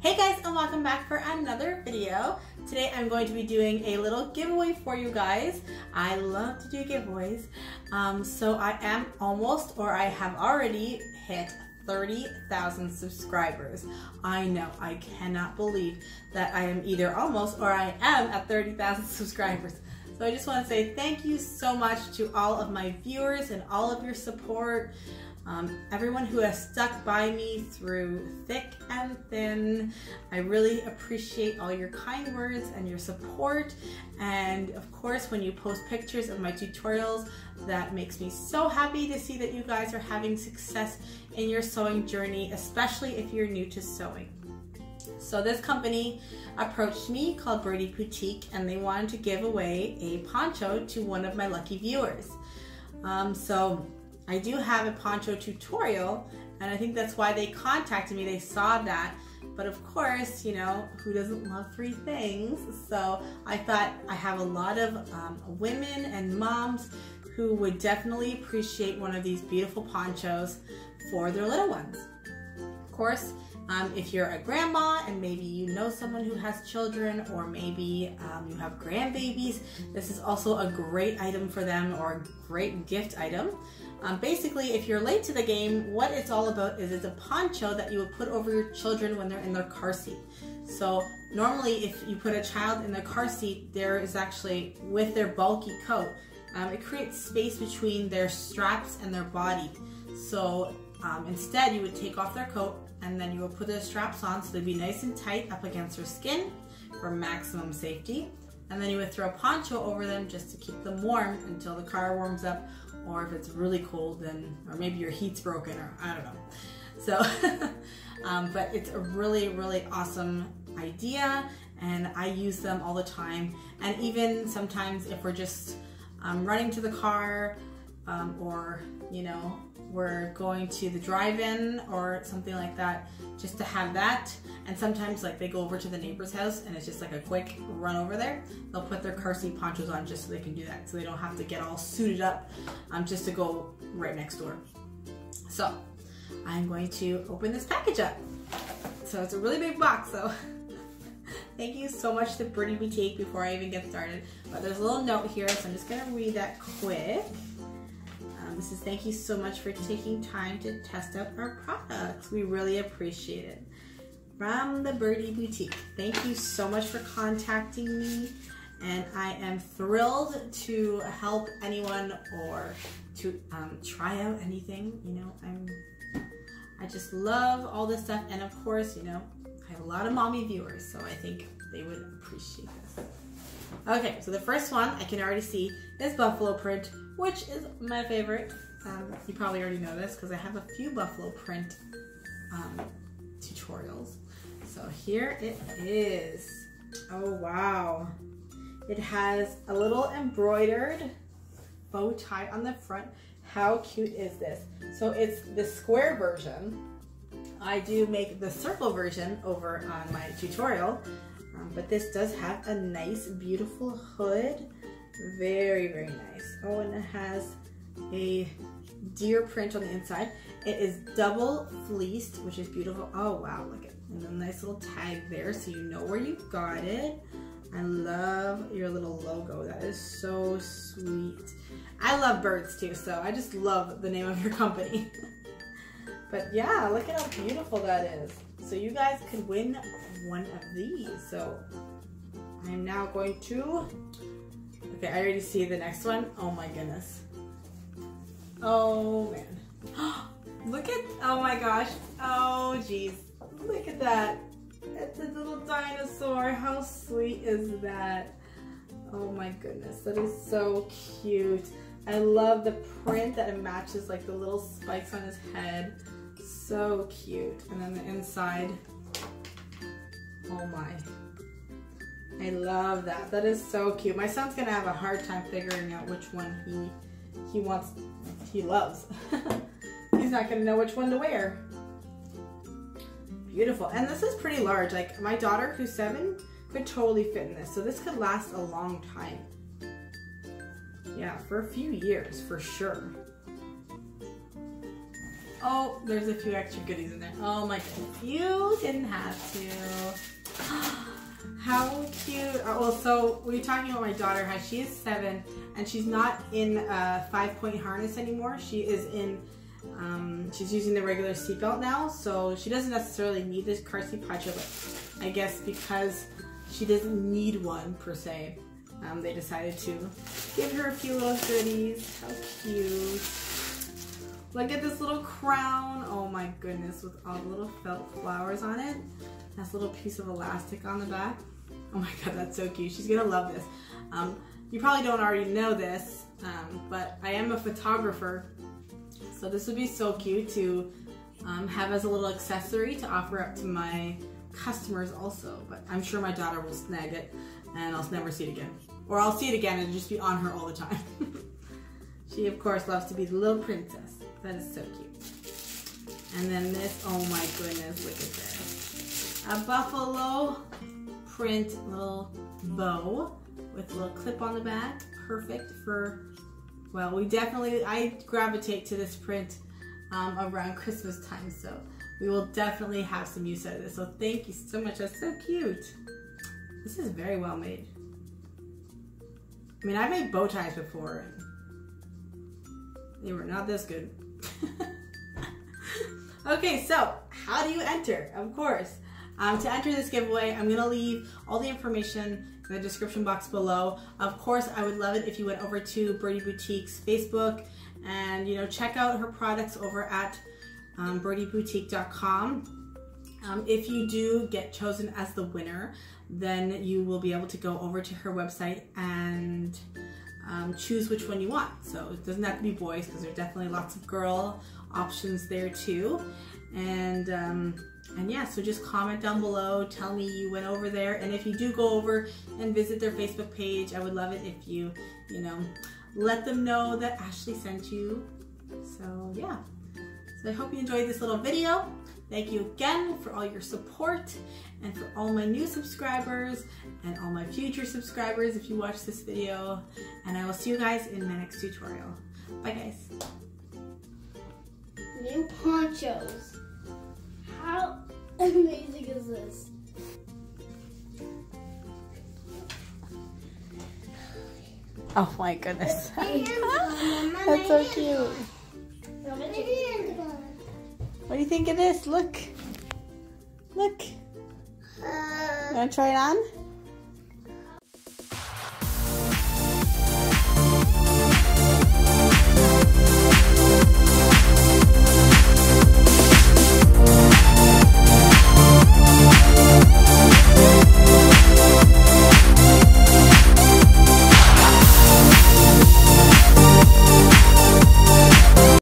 Hey guys, and welcome back for another video. Today I'm going to be doing a little giveaway for you guys. I love to do giveaways. So I am almost, or I have already hit 30,000 subscribers. I know, I cannot believe that I am either almost or I am at 30,000 subscribers. So I just want to say thank you so much to all of my viewers and all of your support. Everyone who has stuck by me through thick and thin. I really appreciate all your kind words and your support. And of course, when you post pictures of my tutorials, that makes me so happy to see that you guys are having success in your sewing journey, especially if you're new to sewing. So this company approached me called Birdy Boutique, and they wanted to give away a poncho to one of my lucky viewers. So I do have a poncho tutorial, and I think that's why they contacted me. They saw that, but of course, you know, who doesn't love free things? So I thought I have a lot of women and moms who would definitely appreciate one of these beautiful ponchos for their little ones. Of course, if you're a grandma and maybe you know someone who has children, or maybe you have grandbabies, this is also a great item for them, or a great gift item. Basically, if you're late to the game, what it's all about is it's a poncho that you would put over your children when they're in their car seat. So normally if you put a child in the car seat, there is actually, with their bulky coat, it creates space between their straps and their body. So instead you would take off their coat, and then you would put the straps on so they'd be nice and tight up against their skin for maximum safety. And then you would throw a poncho over them just to keep them warm until the car warms up, or if it's really cold, then, or maybe your heat's broken, or I don't know. So, but it's a really, really awesome idea, and I use them all the time. And even sometimes if we're just running to the car, or, you know, we're going to the drive-in or something like that, just to have that. And sometimes like they go over to the neighbor's house and it's just like a quick run over there. They'll put their car seat ponchos on just so they can do that, so they don't have to get all suited up just to go right next door. So I'm going to open this package up. So it's a really big box, so thank you so much to Birdy Boutique before I even get started. But there's a little note here, so I'm just gonna read that quick. This is, thank you so much for taking time to test out our products. We really appreciate it. From the Birdy Boutique. Thank you so much for contacting me, and I am thrilled to help anyone or to try out anything. You know, I just love all this stuff, and of course, you know, I have a lot of mommy viewers, so I think they would appreciate this. Okay, so the first one I can already see is buffalo print, which is my favorite. You probably already know this because I have a few buffalo print tutorials. So here it is. Oh wow. It has a little embroidered bow tie on the front. How cute is this? So it's the square version. I do make the circle version over on my tutorial. But this does have a nice, beautiful hood. Very, very nice. Oh, and it has a deer print on the inside. It is double fleeced, which is beautiful. Oh, wow, look at it. And a nice little tag there so you know where you got it. I love your little logo. That is so sweet. I love birds too, so I just love the name of your company. But yeah, look at how beautiful that is. So you guys could win one of these. So I'm now going to, okay, I already see the next one. Oh my goodness. Oh man. Look at, oh my gosh. Oh geez. Look at that. It's a little dinosaur. How sweet is that? Oh my goodness. That is so cute. I love the print that it matches, like the little spikes on his head. So cute. And then the inside, oh my, I love that. That is so cute. My son's gonna have a hard time figuring out which one he loves. He's not gonna know which one to wear. Beautiful. And this is pretty large. Like my daughter, who's 7, could totally fit in this. So this could last a long time. Yeah, for a few years, for sure. Oh, there's a few extra goodies in there. Oh my goodness. You didn't have to. How cute. Well, so we were talking about my daughter, how she is 7 and she's not in a 5-point harness anymore. She is in, she's using the regular seatbelt now. So she doesn't necessarily need this car seat patch, but I guess because she doesn't need one per se, they decided to give her a few little goodies. How cute. Look at this little crown. Oh my goodness, with all the little felt flowers on it. That's a little piece of elastic on the back. Oh my god, that's so cute. She's gonna love this. You probably don't already know this, but I am a photographer. So this would be so cute to have as a little accessory to offer up to my customers also. But I'm sure my daughter will snag it and I'll never see it again. Or I'll see it again and just be on her all the time. She of course loves to be the little princess. That is so cute. And then this, oh my goodness, look at this. A buffalo print little bow with a little clip on the back. Perfect for, well, I gravitate to this print around Christmas time, so we will definitely have some use out of this. So thank you so much, that's so cute. This is very well made. I mean, I've made bow ties before and they were not this good. Okay, so how do you enter? Of course, to enter this giveaway, I'm gonna leave all the information in the description box below. Of course, I would love it if you went over to Birdy Boutique's Facebook and check out her products over at birdyboutique.com. If you do get chosen as the winner, then you will be able to go over to her website and choose which one you want. So it doesn't have to be boys because there's definitely lots of girl options there too. And yeah, so just comment down below, tell me you went over there, and if you do go over and visit their Facebook page, I would love it if you let them know that Ashley sent you. So yeah, so I hope you enjoyed this little video. Thank you again for all your support and for all my new subscribers and all my future subscribers if you watch this video. And I will see you guys in my next tutorial. Bye guys. New ponchos. How amazing is this? Oh my goodness. That's so cute. What do you think of this? Look. Look. You want to try it on?